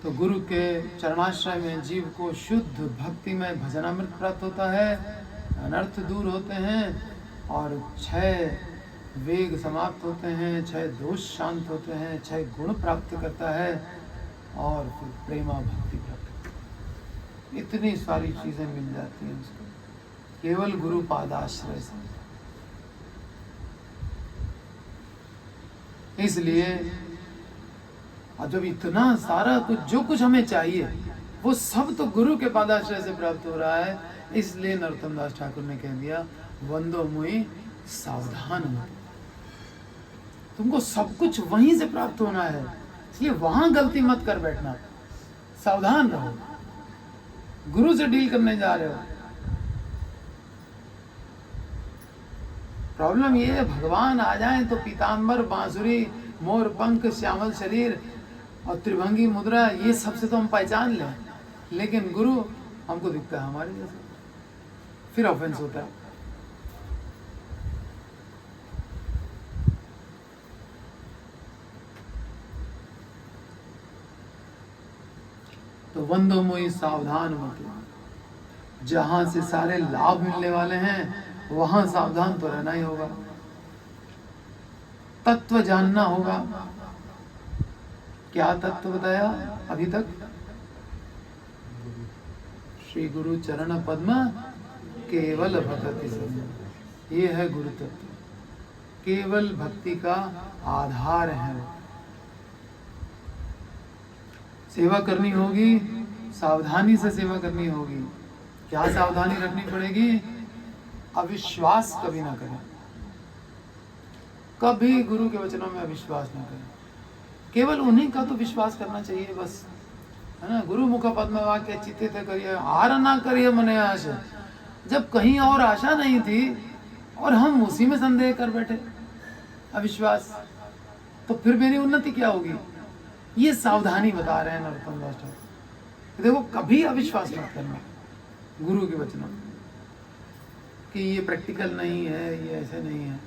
तो गुरु के चरणाश्रय में जीव को शुद्ध भक्तिमय भजनामृत प्राप्त होता है, अनर्थ दूर होते हैं और 6 वेग समाप्त होते हैं, 6 दोष शांत होते हैं, 6 गुण प्राप्त करता है और फिर प्रेमा भक्ति प्राप्त करता है। इतनी सारी चीजें मिल जाती हैं उसको केवल गुरु पादाश्रय से। इसलिए जब इतना सारा कुछ जो कुछ हमें चाहिए वो सब तो गुरु के पादाश्रय से प्राप्त हो रहा है, इसलिए नरोत्तम दास ठाकुर ने कह दिया वंदो मुई सावधान हो। तुमको सब कुछ वहीं से प्राप्त होना है, इसलिए वहां गलती मत कर बैठना, सावधान रहो। गुरु से डील करने जा रहे हो। प्रॉब्लम ये है भगवान आ जाए तो पीतांबर, बांसुरी, मोर पंख, श्यामल शरीर और त्रिभंगी मुद्रा ये सबसे तो हम पहचान लें, लेकिन गुरु हमको दिखता है हमारे जैसा, फिर ऑफेंस होता है। तो वंदो मोई सावधान मतलब जहां से सारे लाभ मिलने वाले हैं वहां सावधान तो रहना ही होगा, तत्व जानना होगा। क्या तत्व बताया अभी तक? श्री गुरु चरण पद्म केवल भक्ति से, ये है गुरु तत्व, केवल भक्ति का आधार है। सेवा करनी होगी, सावधानी से सेवा करनी होगी। क्या सावधानी रखनी पड़ेगी? अविश्वास कभी ना करें, कभी गुरु के वचनों में अविश्वास ना करें। केवल उन्हीं का तो विश्वास करना चाहिए बस, है ना। गुरु मुख पद्म वाक्य चित्तित करिए, हार ना करिए मने आशा। जब कहीं और आशा नहीं थी और हम उसी में संदेह कर बैठे, अविश्वास, तो फिर मेरी उन्नति क्या होगी? ये सावधानी बता रहे हैं नरोत्तम दास ठाकुर। देखो कभी अविश्वास मत करना गुरु के वचनों में कि ये प्रैक्टिकल नहीं है, ये ऐसे नहीं है।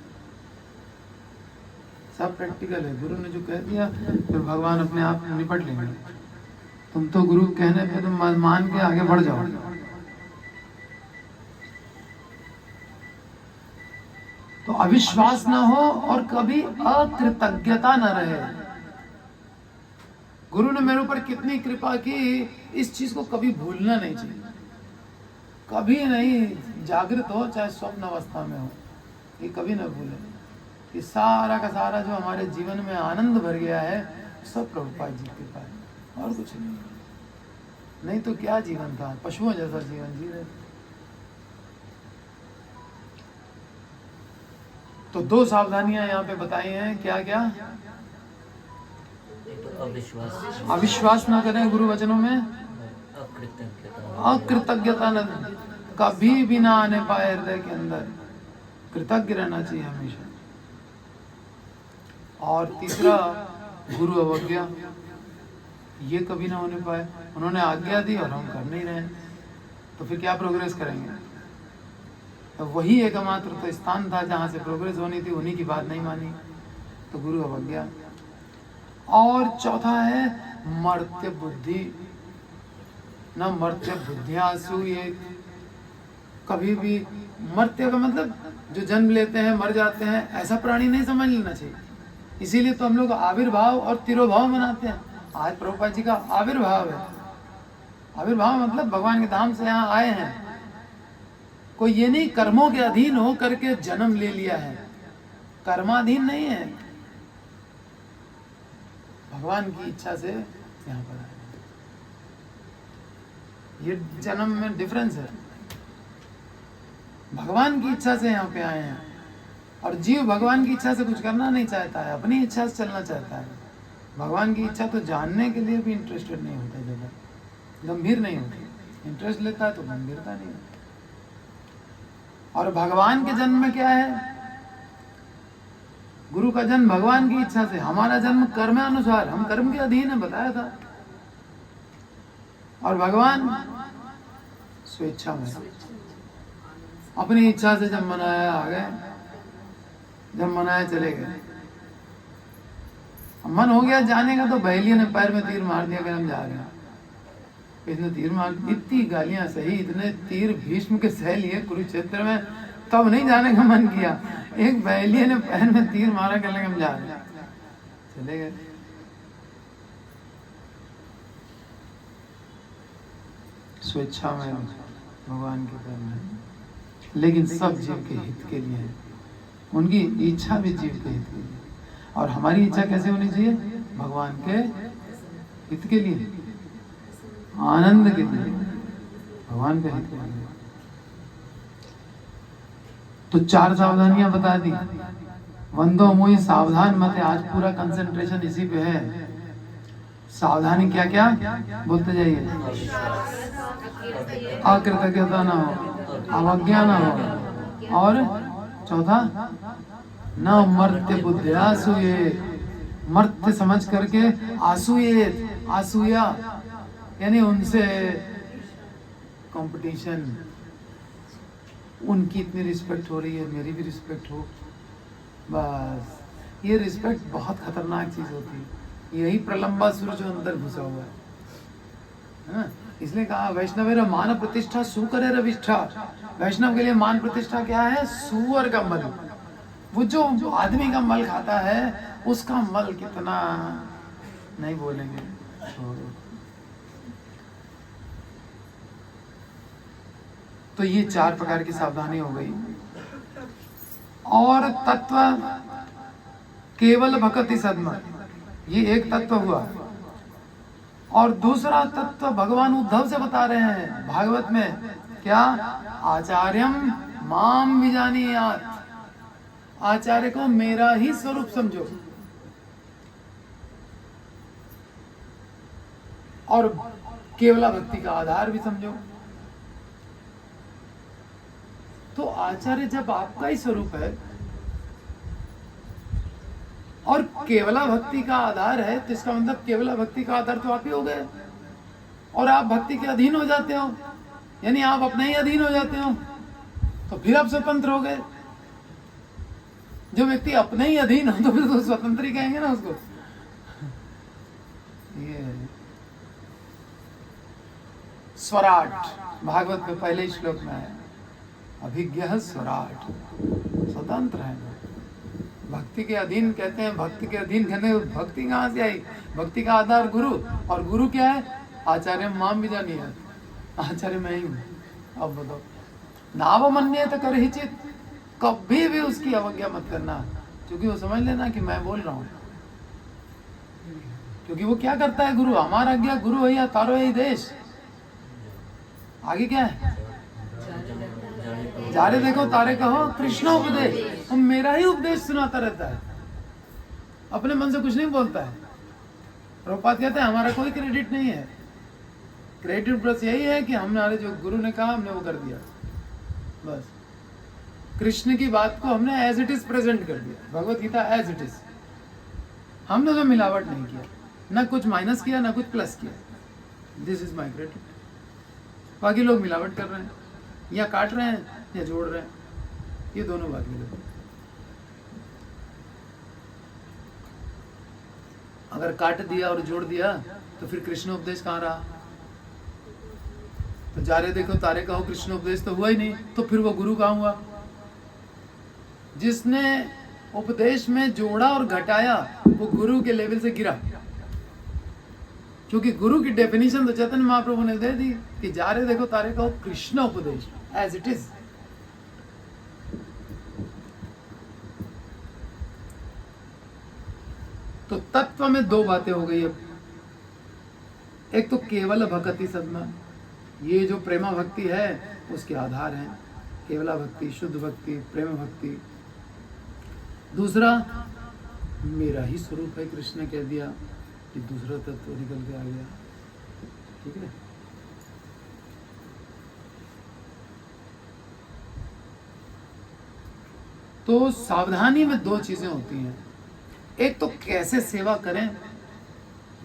सब प्रैक्टिकल है। गुरु ने जो कह दिया फिर भगवान अपने आप निपट लेंगे। तुम तो गुरु कहने पे तुम मान के आगे बढ़ जाओ। तो अविश्वास ना हो और कभी अकृतज्ञता न रहे। गुरु ने मेरे ऊपर कितनी कृपा की, इस चीज को कभी भूलना नहीं चाहिए। कभी नहीं, जागृत हो चाहे स्वप्न अवस्था में हो, ये कभी ना भूले कि सारा का सारा जो हमारे जीवन में आनंद भर गया है सब प्रभुपाद जी के पास, और कुछ नहीं। नहीं तो क्या जीवन था, पशुओं जैसा जीवन जी रहे। तो 2 सावधानियां यहाँ पे बताई हैं। क्या क्या? अविश्वास ना करें गुरु वचनों में, अकृतज्ञता न, कभी भी ना आने पाए हृदय के अंदर, कृतज्ञ रहना चाहिए हमेशा। और तीसरा गुरु अवज्ञा, ये कभी ना होने पाए। उन्होंने आज्ञा दी और हम कर नहीं रहे, तो फिर क्या प्रोग्रेस करेंगे? तो वही एकमात्र तो स्थान था जहाँ से प्रोग्रेस होनी थी, उन्हीं की बात नहीं मानी, तो गुरु अवज्ञा। और चौथा है मर्त्य बुद्धि, न मर्त्य बुद्धियासु। ये कभी भी मर्त्य का मतलब जो जन्म लेते हैं मर जाते हैं, ऐसा प्राणी नहीं समझ लेना चाहिए। इसीलिए तो हम लोग आविर्भाव और तिरोभाव मनाते हैं। आज प्रभुपाद जी का आविर्भाव है। आविर्भाव मतलब भगवान के धाम से यहाँ आए हैं। कोई ये नहीं कर्मों के अधीन हो करके जन्म ले लिया है, कर्माधीन नहीं है, भगवान की इच्छा से यहाँ पर आए। ये जन्म में डिफरेंस है। भगवान की इच्छा से यहाँ पे आए हैं, और जीव भगवान की इच्छा से कुछ करना नहीं चाहता है, अपनी इच्छा से चलना चाहता है। भगवान की इच्छा तो जानने के लिए भी इंटरेस्टेड नहीं होता, ज़्यादा गंभीर नहीं होती। इंटरेस्ट लेता है तो गंभीरता नहीं होती। और भगवान के जन्म में क्या है? गुरु का जन्म भगवान की इच्छा से, हमारा जन्म कर्म अनुसार, हम कर्म के अधीन है, बताया था। और भगवान स्वेच्छा में, अपनी इच्छा से जब मनाया आ गए, जब मनाया चले गए। मन हो गया जाने का तो बहेलिया ने पैर में तीर मार दिया कि हम जा रहे हैं। इसने तीर मार, इतनी गालियां सही, इतने तीर भीष्म के सह लिए कुरुक्षेत्र में, तब नहीं जाने का मन किया। एक बहेलिया ने पैर में तीर मारा, कहने लगे हम जा रहे हैं, चले गए। स्वेच्छा में भगवान के कर्म है, लेकिन सब जीव के हित के लिए है। उनकी इच्छा भी जीव के हित के लिए, और हमारी इच्छा कैसे होनी चाहिए? भगवान के हित के लिए, आनंद के लिए, भगवान के हित के लिए। तो 4 सावधानियां बता दी। वंदो मोहि सावधान मत है, आज पूरा कंसंट्रेशन इसी पे है। सावधानी क्या क्या बोलते जाइए। अकृतज्ञता ना हो, अवज्ञा ना हो, और चौथा न मर्त्य बुद्ध्यासूये, मर्त्य समझ करके आसूये, आसूया यानी उनसे कंपटीशन, उनकी इतनी रिस्पेक्ट हो रही है, मेरी भी रिस्पेक्ट हो। बस ये रिस्पेक्ट बहुत खतरनाक चीज होती है। यही प्रलंबासुर जो अंदर घुसा हुआ है ना, इसलिए कहा वैष्णवेर मान प्रतिष्ठा सुकर रविष्ठा। वैष्णव के लिए मान प्रतिष्ठा क्या है? सुअर का मल। वो जो आदमी का मल खाता है उसका मल कितना, नहीं बोलेंगे, छोड़ो। तो ये 4 प्रकार की सावधानी हो गई। और तत्व केवल भक्ति सदमा, ये एक तत्व हुआ। और दूसरा तत्व भगवान उद्धव से बता रहे हैं भागवत में, क्या? आचार्यम माम विजानीयात, आचार्य को मेरा ही स्वरूप समझो। और केवला भक्ति का आधार भी समझो। तो आचार्य जब आपका ही स्वरूप है और केवला भक्ति का आधार है, तो इसका मतलब केवला भक्ति का आधार तो आप ही हो गए, और आप भक्ति के अधीन हो जाते हो, यानी आप अपने ही अधीन हो जाते हो, तो फिर आप स्वतंत्र हो गए। जो व्यक्ति अपने ही अधीन हो तो फिर तो स्वतंत्र ही कहेंगे ना उसको। ये स्वराट भागवत में पहले ही श्लोक में है, अभिज्ञः स्वराट, स्वतंत्र है। भक्ति के अधीन कहते हैं, भक्ति के अधीन कहते हैं, भक्ति कहाँ से आई? भक्ति का आधार गुरु, और गुरु क्या है? आचार्य माम भी जानिए, आचार्य मैं ही हूँ। अब बताओ, नावमन्येत करहिचित, कभी भी उसकी अवज्ञा मत करना, क्योंकि वो समझ लेना कि मैं बोल रहा हूँ। क्योंकि वो क्या करता है गुरु? हमारा आज्ञा गुरु है या तारो है देश। आगे क्या है? जारे देखो तारे कहो कृष्ण उपदेश, वो मेरा ही उपदेश सुनाता रहता है, अपने मन से कुछ नहीं बोलता है। प्रभुपाद कहते हैं हमारा कोई क्रेडिट नहीं है, क्रेडिट बस यही है कि हमारे जो गुरु ने कहा हमने वो कर दिया, बस। कृष्ण की बात को हमने एज इट इज प्रेजेंट कर दिया, Bhagavad Gita as it is. हमने तो मिलावट नहीं किया, ना कुछ माइनस किया ना कुछ प्लस किया। This is my credit. बाकी लोग मिलावट कर रहे हैं, या काट रहे हैं या जोड़ रहे हैं, ये दोनों बात मिले। अगर काट दिया और जोड़ दिया तो फिर कृष्ण उपदेश कहाँ रहा? तो जारे देखो तारे कहो कृष्ण उपदेश तो हुआ ही नहीं, तो फिर वो गुरु कहाँ हुआ? जिसने उपदेश में जोड़ा और घटाया वो गुरु के लेवल से गिरा। क्योंकि गुरु की डेफिनेशन तो चैतन्य महाप्रभु ने दे दी कि जारे देखो तारे कहो कृष्ण उपदेश एज इट इज। तो तत्व में 2 बातें हो गई। अब एक तो केवल भक्ति सदमा, ये जो प्रेमा भक्ति है उसके आधार है, केवला भक्ति, शुद्ध भक्ति, प्रेम भक्ति। दूसरा मेरा ही स्वरूप है, कृष्ण ने कह दिया कि दूसरा तत्व निकल के आ गया। ठीक है, तो सावधानी में 2 चीजें होती हैं, एक तो कैसे सेवा करें,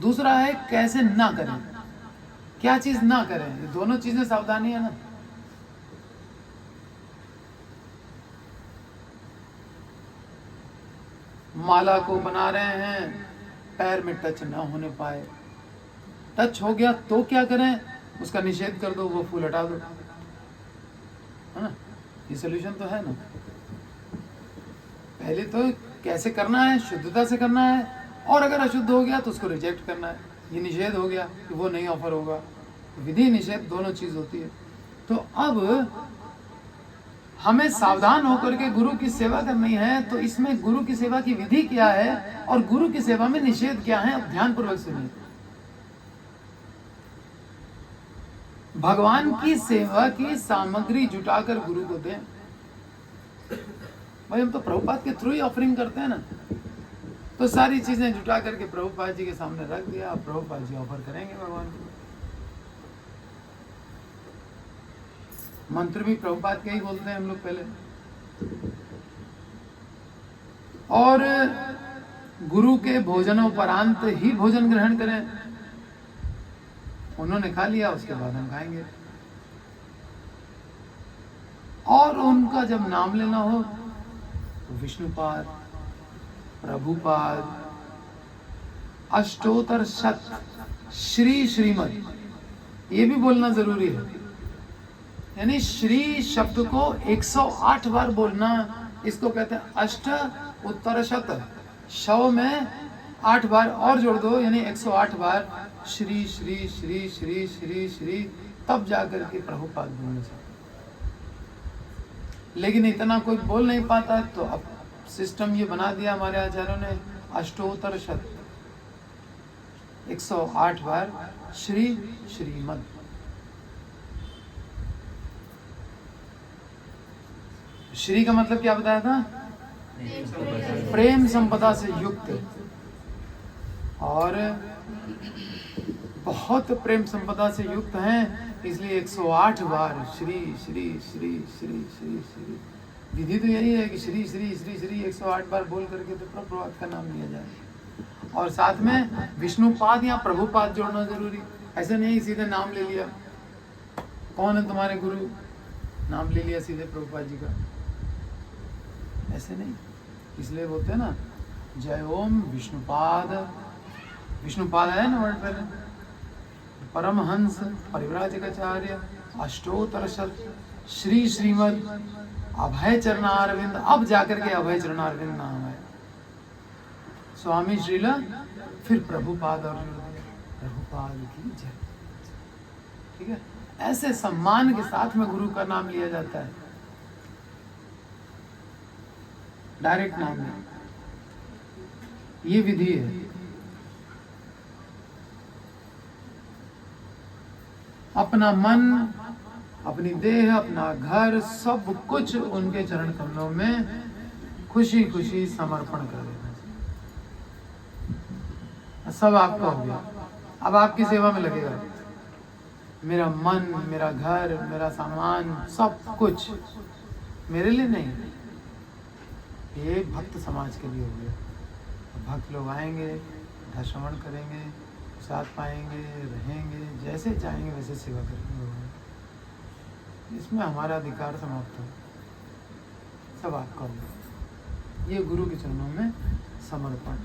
दूसरा है कैसे ना करें, क्या चीज ना करें। ये दोनों चीजें सावधानी है ना। माला को बना रहे हैं पैर में टच ना होने पाए। टच हो गया तो क्या करें, उसका निषेध कर दो, वो फूल हटा दो, है ना। ये सोल्यूशन तो है ना। पहले तो कैसे करना है, शुद्धता से करना है, और अगर अशुद्ध हो गया तो उसको रिजेक्ट करना है। ये निषेध हो गया कि वो नहीं ऑफर होगा। विधि निषेध दोनों चीज होती है। तो अब हमें सावधान होकर के गुरु की सेवा करनी है। तो इसमें गुरु की सेवा की विधि क्या है और गुरु की सेवा में निषेध क्या है, अब ध्यान पूर्वक सुनिए। भगवान की सेवा की सामग्री जुटाकर गुरु को दें। भाई हम तो प्रभुपाद के थ्रू ही ऑफरिंग करते हैं ना, तो सारी चीजें जुटा करके प्रभुपाद जी के सामने रख दिया, अब प्रभुपाद जी ऑफर करेंगे भगवान को। मंत्र भी प्रभुपाद के ही बोलते हैं हम लोग पहले। और गुरु के भोजनोपरांत ही भोजन ग्रहण करें। उन्होंने खा लिया, उसके बाद हम खाएंगे। और उनका जब नाम लेना हो तो विष्णुपाद, प्रभुपाद, अष्टोत्तर शत, श्री, श्रीमद, ये भी बोलना जरूरी है। यानी श्री शब्द को 108 बार बोलना, इसको कहते हैं अष्ट उत्तर शत। शव में 8 बार और जोड़ दो, यानी 108 बार श्री श्री श्री श्री श्री श्री, तब जाकर के प्रभुपाद बोलने से। लेकिन इतना कोई बोल नहीं पाता, तो अब सिस्टम ये बना दिया हमारे आचार्यों ने, अष्टोत्तर शत 108 बार श्री श्रीमद। श्री का मतलब क्या बताया था, प्रेम संपदा से युक्त, और बहुत प्रेम संपदा से युक्त हैं, इसलिए 108 बार श्री श्री श्री श्री श्री श्री। विधि तो यही है कि श्री श्री श्री श्री 108 बार बोल करके तो प्रभुपाद का नाम लिया जाए। और साथ में विष्णुपाद या प्रभुपाद जोड़ना जरूरी। ऐसे नहीं सीधे नाम ले लिया, कौन है तुम्हारे गुरु, नाम ले लिया सीधे प्रभुपाद जी का, ऐसे नहीं। इसलिए बोलते हैं ना, जय ओम विष्णुपाद। विष्णुपाद है ना वर्ड पहले, परमहंस परिव्राजकाचार्य अष्टोत्तर शत श्री श्रीमद अभय चरणारविंद। अब जाकर के अभय चरणारविंद नाम है। स्वामी श्रीला, फिर प्रभुपाद और प्रभुपाद की जय। ठीक है, ऐसे सम्मान के साथ में गुरु का नाम लिया जाता है, डायरेक्ट नाम है। ये विधि है। अपना मन, अपनी देह, अपना घर, सब कुछ उनके चरण कमलों में खुशी खुशी समर्पण कर देना। सब आपका हो गया, अब आपकी सेवा में लगेगा। मेरा मन, मेरा घर, मेरा सामान, सब कुछ मेरे लिए नहीं, ये भक्त समाज के लिए हो गया। भक्त लोग आएंगे, श्रवण करेंगे, साथ पाएंगे, रहेंगे, जैसे चाहेंगे वैसे सेवा करेंगे। इसमें हमारा अधिकार समाप्त हो, सब आपका होगा। ये गुरु के चरणों में समर्पण।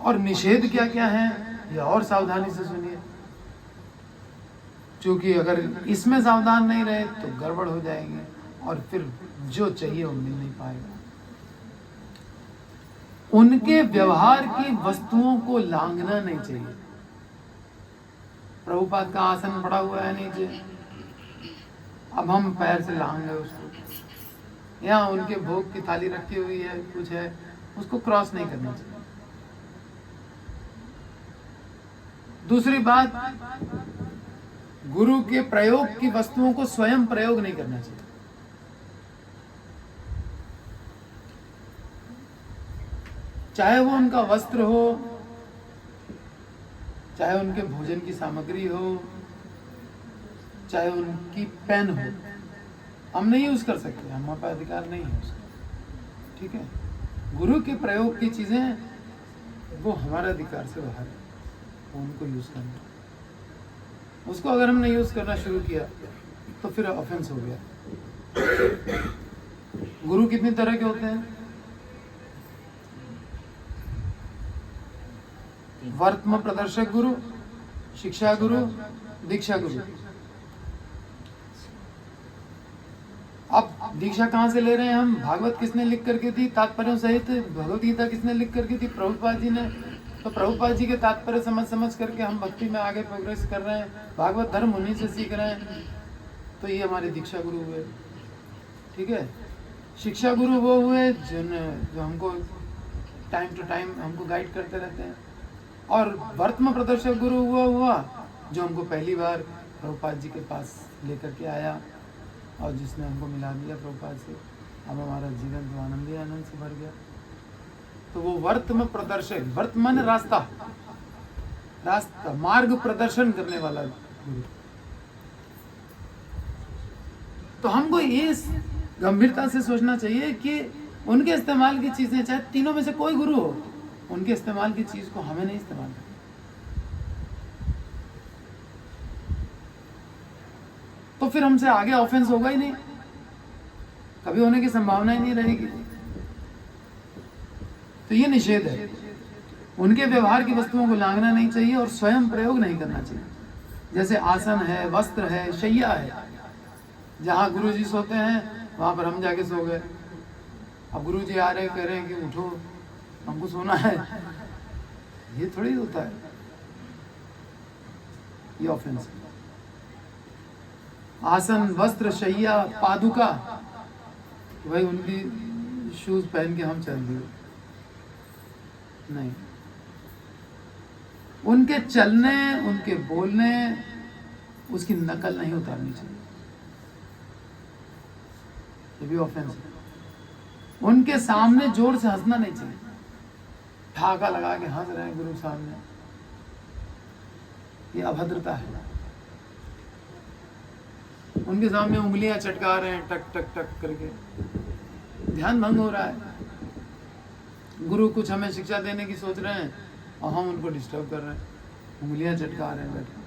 और निषेध क्या क्या है, ये और सावधानी से सुनिए, क्योंकि अगर इसमें सावधान नहीं रहे तो गड़बड़ हो जाएगी और फिर जो चाहिए वो मिल नहीं पाएगा। उनके व्यवहार की वस्तुओं को लांघना नहीं चाहिए। प्रभुपाद का आसन पड़ा हुआ है नीचे, अब हम पैर से लांघ गए उसको, या उनके भोग की थाली रखी हुई है, कुछ है, उसको क्रॉस नहीं करना चाहिए। दूसरी बात, गुरु के प्रयोग की वस्तुओं को स्वयं प्रयोग नहीं करना चाहिए। चाहे वो उनका वस्त्र हो, चाहे उनके भोजन की सामग्री हो, चाहे उनकी पेन हो, हम नहीं यूज कर सकते, हमारे पास अधिकार नहीं है उसका। ठीक है, गुरु के प्रयोग की चीजें वो हमारे अधिकार से बाहर है, उनको यूज करना। उसको अगर हमने यूज करना शुरू किया तो फिर ऑफेंस हो गया। गुरु कितनी तरह के होते हैं? वर्तमान प्रदर्शक गुरु, शिक्षा गुरु, दीक्षा गुरु। अब दीक्षा कहाँ से ले रहे हैं हम? भागवत किसने लिख करके दी तात्पर्यों सहित? भगवत गीता किसने लिख करके दी? प्रभुपाद जी ने। तो प्रभुपाद जी के तात्पर्य समझ करके हम भक्ति में आगे प्रोग्रेस कर रहे हैं, भागवत धर्म उन्हीं से सीख रहे हैं। तो ये हमारे दीक्षा गुरु हुए, ठीक है। शिक्षा गुरु वो हुए जो हमको टाइम टू टाइम हमको गाइड करते रहते हैं। और वर्तमान प्रदर्शक गुरु वो हुआ जो हमको पहली बार प्रभुपाद जी के पास लेकर के आया और जिसने हमको मिला दिया प्रभुपाद से। अब हमारा जीवन तो आनंद ही आनंद से भर गया। तो वो वर्तमान प्रदर्शक, वर्तमान रास्ता मार्ग प्रदर्शन करने वाला गुरु। तो हमको ये गंभीरता से सोचना चाहिए कि उनके इस्तेमाल की चीजें, चाहे तीनों में से कोई गुरु हो, उनके इस्तेमाल की चीज को हमें नहीं इस्तेमाल करना। तो फिर हमसे आगे ऑफेंस होगा ही नहीं, कभी होने की संभावना ही नहीं रहेगी। तो ये निषेध है। उनके व्यवहार की वस्तुओं को लांघना नहीं चाहिए और स्वयं प्रयोग नहीं करना चाहिए। जैसे आसन है, वस्त्र है, शैया है। जहाँ गुरु जी सोते हैं वहां पर हम जाके सो गए। अब गुरु जी आ रहे कह रहे हैं कि उठो, हमको सोना है, ये थोड़ी होता है, ये ऑफेंस है। आसन, वस्त्र, शैया, पादुका, भाई उनकी शूज पहन के हम चल दिए, नहीं। उनके चलने, उनके बोलने, उसकी नकल नहीं उतारनी चाहिए, ये भी ऑफेंस है। उनके सामने जोर से हंसना नहीं चाहिए, ठाका लगा के हंस रहे हैं गुरु सामने, ये अभद्रता है। उनके सामने उंगलियां चटका रहे हैं टक टक टक करके, ध्यान भंग हो रहा है। गुरु कुछ हमें शिक्षा देने की सोच रहे हैं और हम उनको डिस्टर्ब कर रहे हैं, उंगलियां चटका रहे हैं बैठे।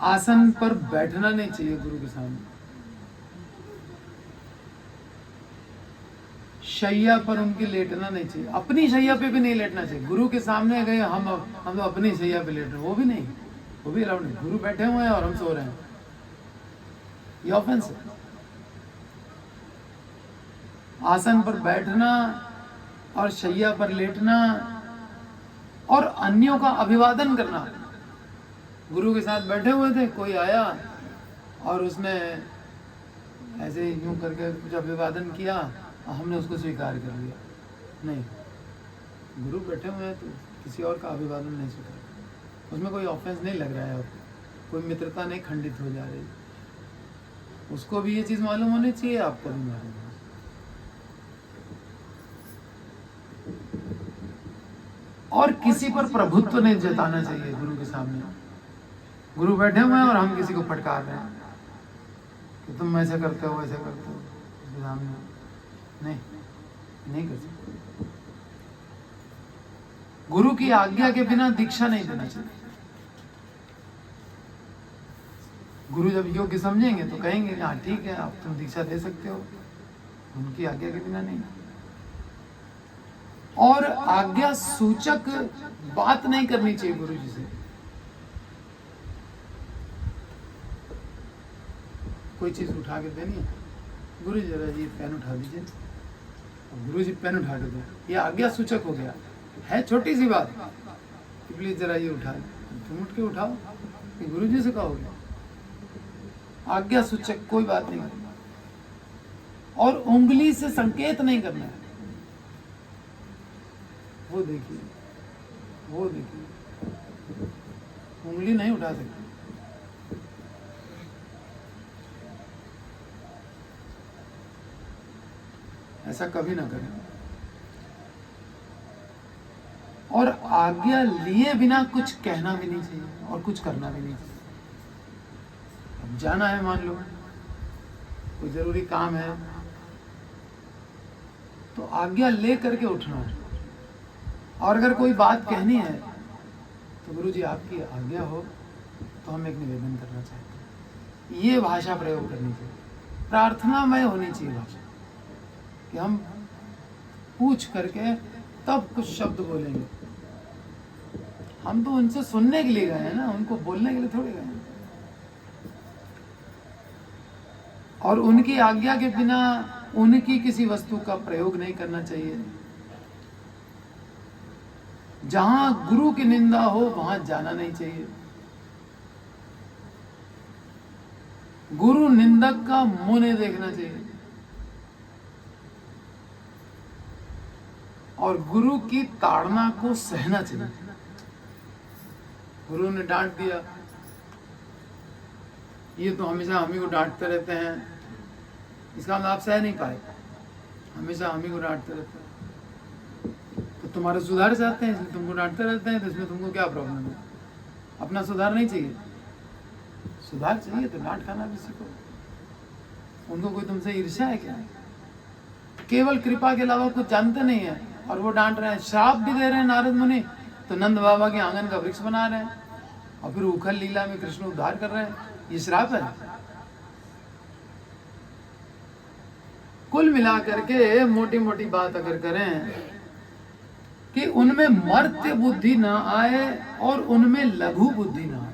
आसन पर बैठना नहीं चाहिए गुरु के सामने। शैया पर उनकी लेटना नहीं चाहिए, अपनी शैया पे भी नहीं लेटना चाहिए। गुरु के सामने गए हम तो अपनी शैया पे लेट रहे हैं, वो भी नहीं, वो भी अलाउड नहीं। गुरु बैठे हुए हैं और हम सो रहे हैं, ये ऑफेंस है। आसन पर बैठना और शैया पर लेटना और अन्यों का अभिवादन करना। गुरु के साथ बैठे हुए थे, कोई आया और उसने ऐसे यूं करके कुछ अभिवादन किया और हमने उसको स्वीकार कर लिया, नहीं। गुरु बैठे हुए हैं तो किसी और का अभिवादन नहीं स्वीकार, उसमें कोई ऑफेंस नहीं लग रहा है, कोई मित्रता नहीं खंडित हो जा रही। उसको भी ये चीज मालूम होनी चाहिए, आपको भी मालूम होना। और किसी पर प्रभुत्व नहीं जताना चाहिए गुरु के सामने। गुरु बैठे हुए हैं और हम किसी को फटकार रहे हैं कि तुम ऐसे करते हो, वैसे करते हो, उसके सामने नहीं कर सकते। गुरु की आज्ञा के बिना दीक्षा नहीं देना चाहिए। गुरु जब योग्य समझेंगे तो कहेंगे हाँ ठीक है, आप तुम दीक्षा दे सकते हो, उनकी आज्ञा के बिना नहीं। और आज्ञा सूचक बात नहीं करनी चाहिए गुरु जी से। कोई चीज उठा के देनी है, गुरु जी जरा ये पेन उठा दीजिए, गुरु जी पेन उठा के दो, ये आज्ञा सूचक हो गया है। छोटी सी बात कि प्लीज जरा ये उठा, तुम उठ के उठाओ, गुरु जी से कहोगे। आज्ञा सूचक कोई बात नहीं करनी और उंगली से संकेत नहीं करना है। वो देखिए, वो देखिए, उंगली नहीं उठा सकती। ऐसा कभी ना करें। और आज्ञा लिए बिना कुछ कहना भी नहीं चाहिए और कुछ करना भी नहीं चाहिए। अब जाना है, मान लो कोई जरूरी काम है, तो आज्ञा ले करके उठना है। और अगर कोई बात कहनी है तो गुरु जी आपकी आज्ञा हो तो हम एक निवेदन करना चाहते हैं, ये भाषा प्रयोग करनी चाहिए। प्रार्थनामय होनी चाहिए भाषा, कि हम पूछ करके तब कुछ शब्द बोलेंगे। हम तो उनसे सुनने के लिए गए हैं ना, उनको बोलने के लिए थोड़ी गए हैं। और उनकी आज्ञा के बिना उनकी किसी वस्तु का प्रयोग नहीं करना चाहिए। जहां गुरु की निंदा हो वहां जाना नहीं चाहिए। गुरु निंदक का मुंह नहीं देखना चाहिए। और गुरु की ताड़ना को सहना चाहिए। गुरु ने डांट दिया, ये तो हमेशा हम ही को डांटते रहते हैं, इसका मतलब आप सह नहीं पाए, हमेशा हम ही को डांटते रहते हैं, तो तुम्हारा सुधार चाहते हैं इसलिए तुमको डांटते रहते हैं, तो इसमें तुमको क्या प्रॉब्लम है? अपना सुधार नहीं चाहिए? सुधार चाहिए तो डांट खाना भी सीखो। उनको कोई तुमसे ईर्ष्या है क्या? केवल कृपा के अलावा कुछ जानते नहीं है और वो डांट रहे हैं, श्राप भी दे रहे हैं नारद मुनि। तो नंद बाबा के आंगन का वृक्ष बना रहे हैं और फिर उखल लीला में कृष्ण उद्धार कर रहे हैं, ये श्राप है? कुल मिलाकर के मोटी मोटी बात अगर करें कि उनमें मर्त्य बुद्धि ना आए और उनमें लघु बुद्धि ना आए,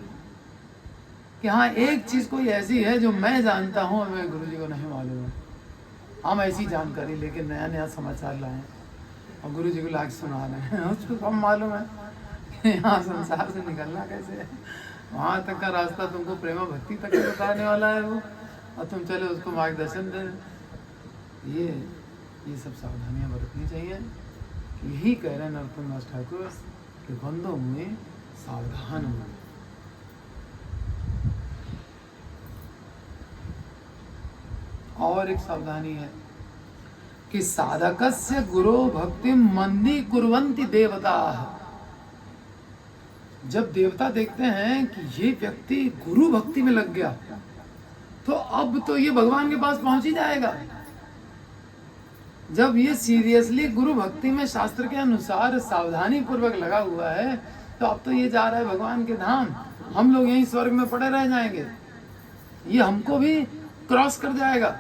कि हाँ एक चीज कोई ऐसी है जो मैं जानता हूं और मैं गुरु जी को नहीं मालूम है, हम ऐसी जानकारी लेके नया नया समाचार लाए और गुरु जी को लाके सुना रहे हैं, उसको कम मालूम है कि यहाँ संसार से निकलना कैसे है, वहां तक का रास्ता तुमको प्रेम भक्ति तक बताने वाला है वो, और तुम चले उसको मार्गदर्शन दे। ये सब सावधानियां बरतनी चाहिए। यही कह रहे हैं नरोत्तम दास ठाकुर कि बंदों में सावधान हो। और एक सावधानी है कि साधकस्य गुरो भक्ति मंदी कुर्वन्ति देवता। जब देवता देखते हैं कि ये व्यक्ति गुरु भक्ति में लग गया, तो अब तो ये भगवान के पास पहुंच ही जाएगा। जब ये सीरियसली गुरु भक्ति में शास्त्र के अनुसार सावधानी पूर्वक लगा हुआ है, तो अब तो ये जा रहा है भगवान के धाम, हम लोग यहीं स्वर्ग में पड़े रह जाएंगे, ये हमको भी क्रॉस कर जाएगा,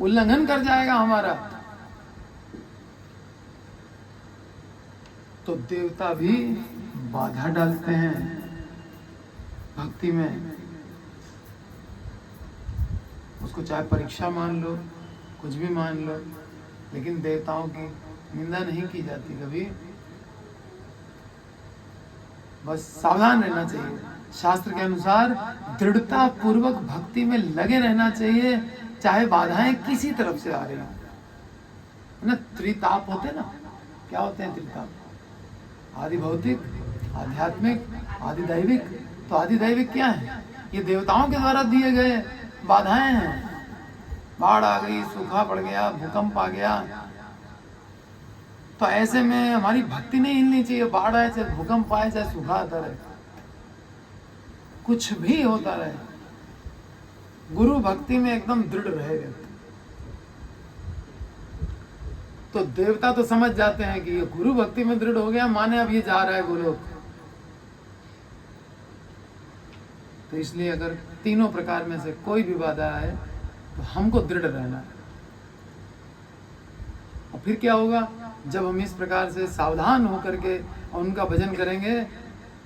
उल्लंघन कर जाएगा हमारा। तो देवता भी बाधा डालते हैं भक्ति में, उसको चाहे परीक्षा मान लो, कुछ भी मान लो, लेकिन देवताओं की निंदा नहीं की जाती कभी। बस सावधान रहना चाहिए, शास्त्र के अनुसार दृढ़ता पूर्वक भक्ति में लगे रहना चाहिए, चाहे बाधाएं किसी तरफ से आ रही हो ना। त्रिताप होते ना, क्या होते हैं त्रिताप? आदि भौतिक, आध्यात्मिक, आदि दैविक। तो आदि दैविक क्या है? ये देवताओं के द्वारा दिए गए बाधाएं हैं। बाढ़ आ गई, सूखा पड़ गया, भूकंप आ गया, तो ऐसे में हमारी भक्ति नहीं हिलनी चाहिए। बाढ़ आए, चाहे भूकंप आए, चाहे सूखा आता रहे, कुछ भी होता रहे, गुरु भक्ति में एकदम दृढ़ रहेगा। तो देवता तो समझ जाते हैं कि ये गुरु भक्ति में दृढ़ हो गया, माने अब ये जा रहा है गोलोक। तो इसलिए अगर तीनों प्रकार में से कोई भी बाधा आए तो हमको दृढ़ रहना है। और फिर क्या होगा? जब हम इस प्रकार से सावधान होकर के उनका भजन करेंगे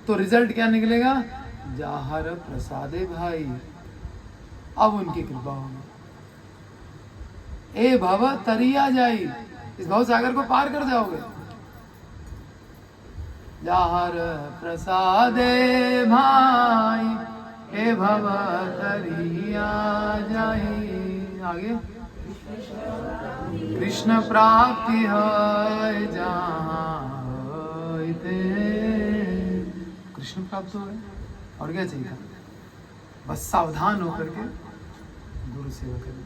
तो रिजल्ट क्या निकलेगा? जाहर प्रसादे भाई, अब उनकी कृपा होगी। ए भव तरिया जाई, इस भव सागर को पार कर जाओगे। जाहर प्रसादे भाई, ए भव तरिया जाई। आगे कृष्ण प्राप्ति है जहाँ होते, कृष्ण प्राप्त हो गए, और क्या चाहिए? बस सावधान होकर के गुरु सेवा करें।